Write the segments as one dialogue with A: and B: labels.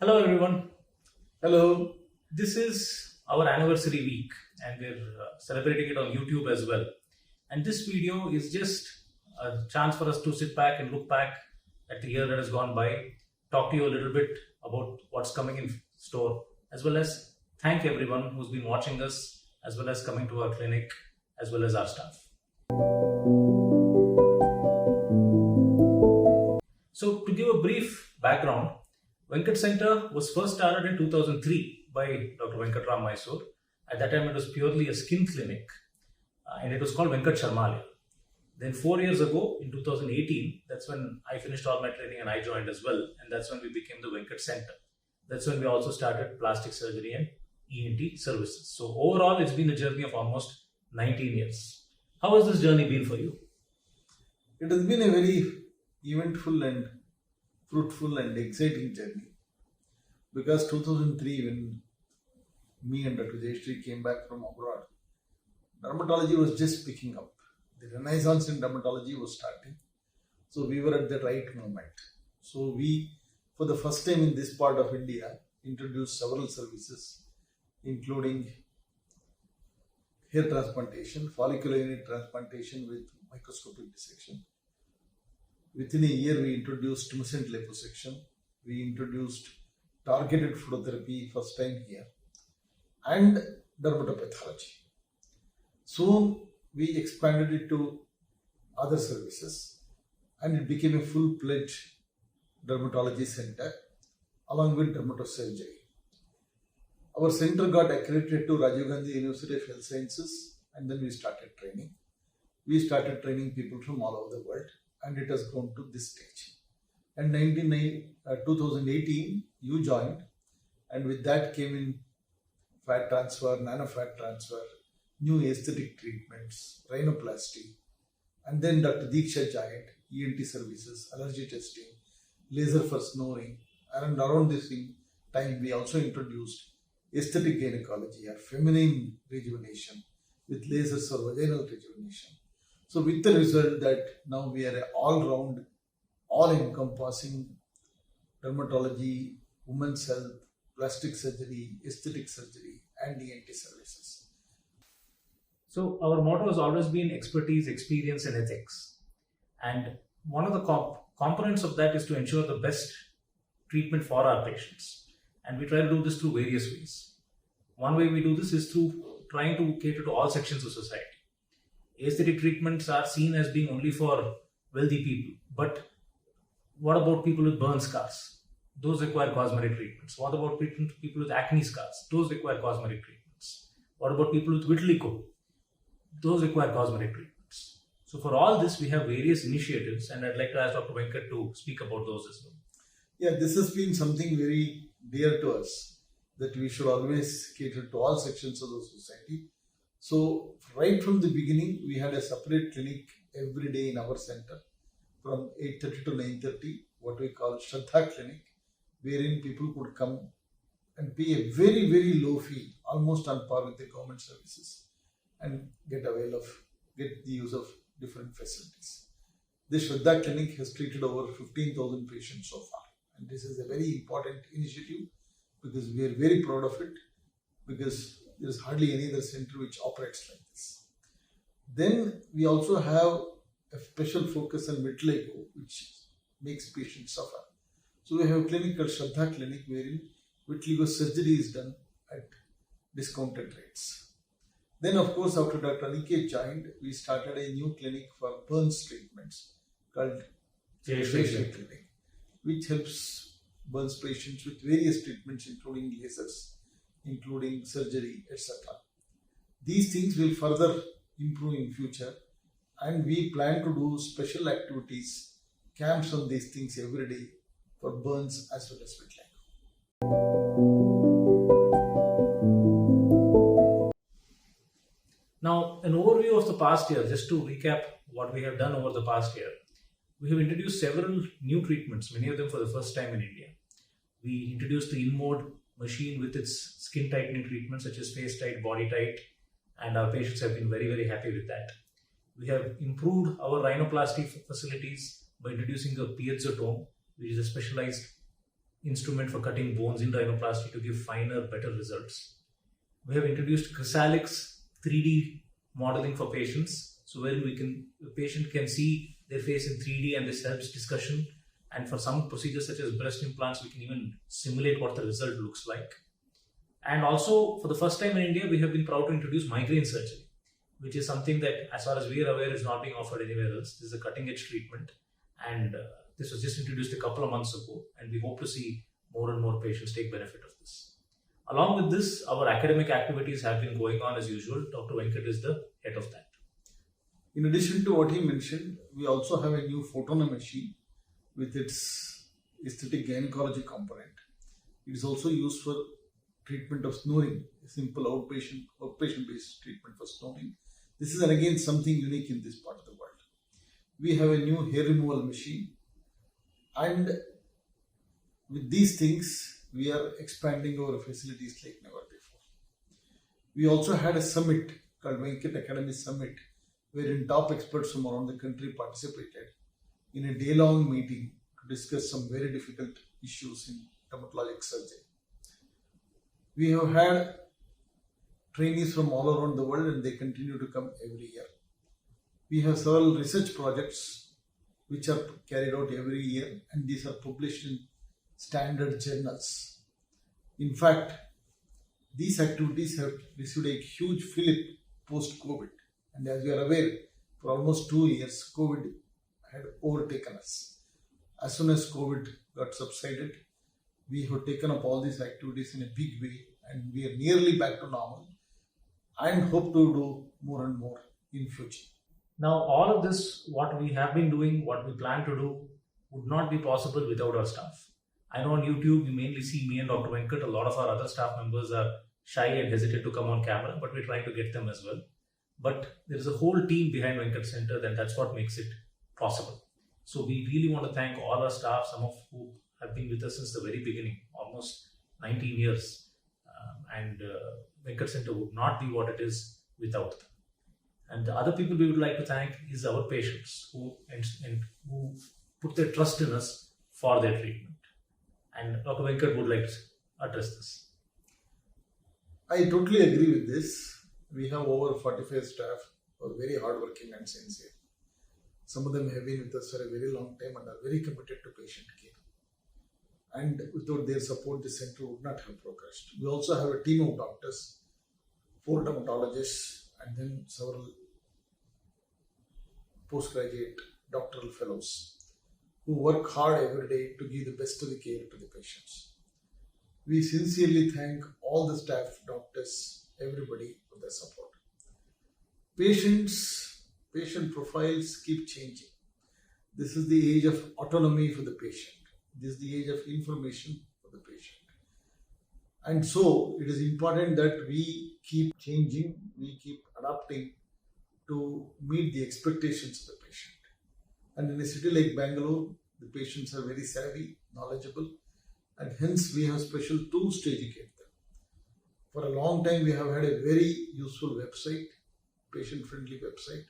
A: Hello everyone.
B: Hello.
A: This is our anniversary week and we're celebrating it on YouTube as well. And this video is just a chance for us to sit back and look back at the year that has gone by, talk to you a little bit about what's coming in store, as well as thank everyone who's been watching us, as well as coming to our clinic, as well as our staff. So to give a brief background, Venkat Center was first started in 2003 by Dr. Venkataram, Mysore. At that time, it was purely a skin clinic and it was called Venkat Charmalaya. Then 4 years ago, in 2018, that's when I finished all my training and I joined as well. And that's when we became the Venkat Center. That's when we also started plastic surgery and ENT services. So overall, it's been a journey of almost 19 years. How has this journey been for you?
B: It has been a very eventful and fruitful and exciting journey, because 2003, when me and Dr. Jayashree came back from abroad, dermatology was just picking up. The renaissance in dermatology was starting. So we were at the right moment. So we, for the first time in this part of India, introduced several services, including hair transplantation, follicular unit transplantation with microscopic dissection. Within a year, we introduced tumescent liposuction. We introduced targeted phototherapy first time here, and dermatopathology. Soon, we expanded it to other services, and it became a full-fledged dermatology center along with dermatosurgery. Our center got accredited to Rajiv Gandhi University of Health Sciences, and then we started training. We started training people from all over the world, and it has grown to this stage. And 2018, you joined, and with that came in fat transfer, nano-fat transfer, new aesthetic treatments, rhinoplasty, and then Dr. Deeksha joined, ENT services, allergy testing, laser for snoring, and around this time we also introduced aesthetic gynecology or feminine rejuvenation with lasers for vaginal rejuvenation. So with the result that now we are an all-round, all-encompassing dermatology, women's health, plastic surgery, aesthetic surgery, and ENT services.
A: So our motto has always been expertise, experience, and ethics. And one of the components of that is to ensure the best treatment for our patients. And we try to do this through various ways. One way we do this is through trying to cater to all sections of society. Aesthetic treatments are seen as being only for wealthy people. But what about people with burn scars? Those require cosmetic treatments. What about people with acne scars? Those require cosmetic treatments. What about people with vitiligo? Those require cosmetic treatments. So for all this, we have various initiatives, and I'd like to ask Dr. Venkat to speak about those as well.
B: Yeah, this has been something very dear to us, that we should always cater to all sections of the society. So right from the beginning, we had a separate clinic every day in our center from 8:30 to 9:30, what we call Shradha Clinic, wherein people could come and pay a very, very low fee, almost on par with the government services, and get the use of different facilities. This Shradha Clinic has treated over 15,000 patients so far. And this is a very important initiative because we are very proud of it, because there is hardly any other center which operates like this. Then we also have a special focus on vitiligo, which makes patients suffer. So we have a clinic called Shradha Clinic, wherein vitiligo surgery is done at discounted rates. Then, of course, after Dr. Aniketh joined, we started a new clinic for burns treatments called Vijayanagar Clinic, which helps burns patients with various treatments, including lasers, including surgery, etc. These things will further improve in future, and we plan to do special activities, camps on these things every day for burns as well as vitiligo.
A: Now, an overview of the past year, just to recap what we have done over the past year. We have introduced several new treatments, many of them for the first time in India. We introduced the InMode machine with its skin tightening treatments such as face tight, body tight, and our patients have been very, very happy with that. We have improved our rhinoplasty facilities by introducing a piezo dome, which is a specialized instrument for cutting bones in rhinoplasty to give finer, better results. We have introduced Chrysalix 3D modeling for patients, so where the patient can see their face in 3D, and this helps discussion. And for some procedures such as breast implants, we can even simulate what the result looks like. And also, for the first time in India, we have been proud to introduce migraine surgery, which is something that, as far as we are aware, is not being offered anywhere else. This is a cutting-edge treatment, and this was just introduced a couple of months ago, and we hope to see more and more patients take benefit of this. Along with this, our academic activities have been going on as usual. Dr. Venkat is the head of that.
B: In addition to what he mentioned, we also have a new Photona machine with its aesthetic gynecology component. It is also used for treatment of snoring, a simple outpatient-based treatment for snoring. This is again something unique in this part of the world. We have a new hair removal machine, and with these things, we are expanding our facilities like never before. We also had a summit called Venkat Academy Summit, wherein top experts from around the country participated in a day-long meeting to discuss some very difficult issues in dermatologic surgery. We have had trainees from all around the world, and they continue to come every year. We have several research projects which are carried out every year, and these are published in standard journals. In fact, these activities have received a huge fillip post-COVID, and as you are aware, for almost 2 years, COVID had overtaken us. As soon as COVID got subsided, we have taken up all these activities in a big way, and we are nearly back to normal and hope to do more and more in future.
A: Now, all of this, what we have been doing, what we plan to do, would not be possible without our staff. I know on YouTube, you mainly see me and Dr. Venkat. A lot of our other staff members are shy and hesitate to come on camera, but we're trying to get them as well. But there is a whole team behind Venkat Center, and that's what makes it possible. So we really want to thank all our staff, some of who have been with us since the very beginning, almost 19 years. And Venkat Center would not be what it is without them. And the other people we would like to thank is our patients who put their trust in us for their treatment. And Dr. Venkat would like to address this.
B: I totally agree with this. We have over 45 staff who are very hardworking and sincere. Some of them have been with us for a very long time and are very committed to patient care. And without their support, the center would not have progressed. We also have a team of doctors, 4 dermatologists, and then several postgraduate doctoral fellows who work hard every day to give the best of the care to the patients. We sincerely thank all the staff, doctors, everybody for their support. Patient profiles keep changing. This is the age of autonomy for the patient. This is the age of information for the patient. And so it is important that we keep changing, we keep adapting to meet the expectations of the patient. And in a city like Bangalore, the patients are very savvy, knowledgeable, and hence we have special tools to educate them. For a long time, we have had a very useful website, patient-friendly website.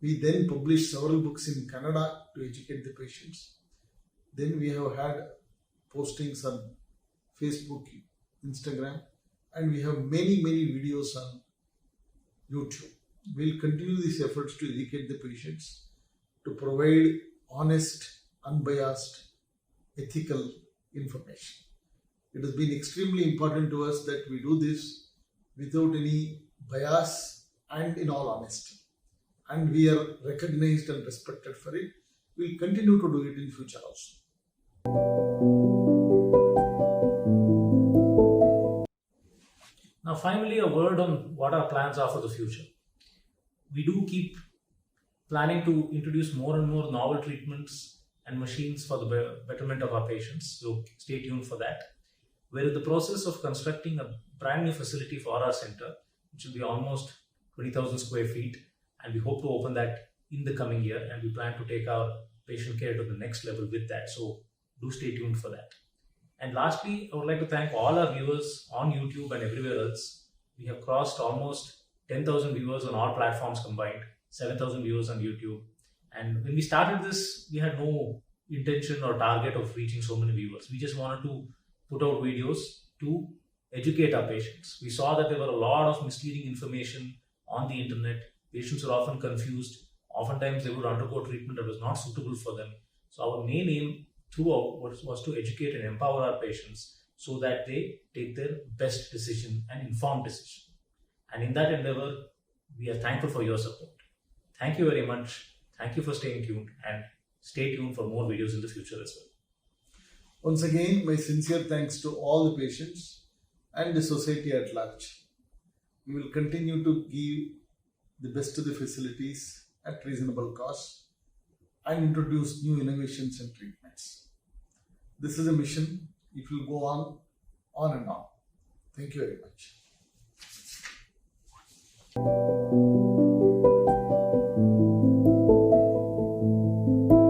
B: We then published several books in Kannada to educate the patients. Then we have had postings on Facebook, Instagram, and we have many videos on YouTube. We'll continue these efforts to educate the patients, to provide honest, unbiased, ethical information. It has been extremely important to us that we do this without any bias and in all honesty. And we are recognized and respected for it. We'll continue to do it in future also.
A: Now, finally, a word on what our plans are for the future. We do keep planning to introduce more and more novel treatments and machines for the betterment of our patients, so stay tuned for that. We're in the process of constructing a brand new facility for our center, which will be almost 20,000 square feet, and we hope to open that in the coming year, and we plan to take our patient care to the next level with that, so do stay tuned for that. And lastly, I would like to thank all our viewers on YouTube and everywhere else. We have crossed almost 10,000 viewers on all platforms combined, 7,000 viewers on YouTube. And when we started this, we had no intention or target of reaching so many viewers. We just wanted to put out videos to educate our patients. We saw that there were a lot of misleading information on the internet. Patients were often confused. Oftentimes they would undergo treatment that was not suitable for them. So our main aim throughout was to educate and empower our patients so that they take their best decision and informed decision. And in that endeavor, we are thankful for your support. Thank you very much. Thank you for staying tuned, and stay tuned for more videos in the future as well.
B: Once again, my sincere thanks to all the patients and the society at large. We will continue to give the best of the facilities at reasonable cost and introduce new innovations and treatments. This is a mission. It will go on and on. Thank you very much.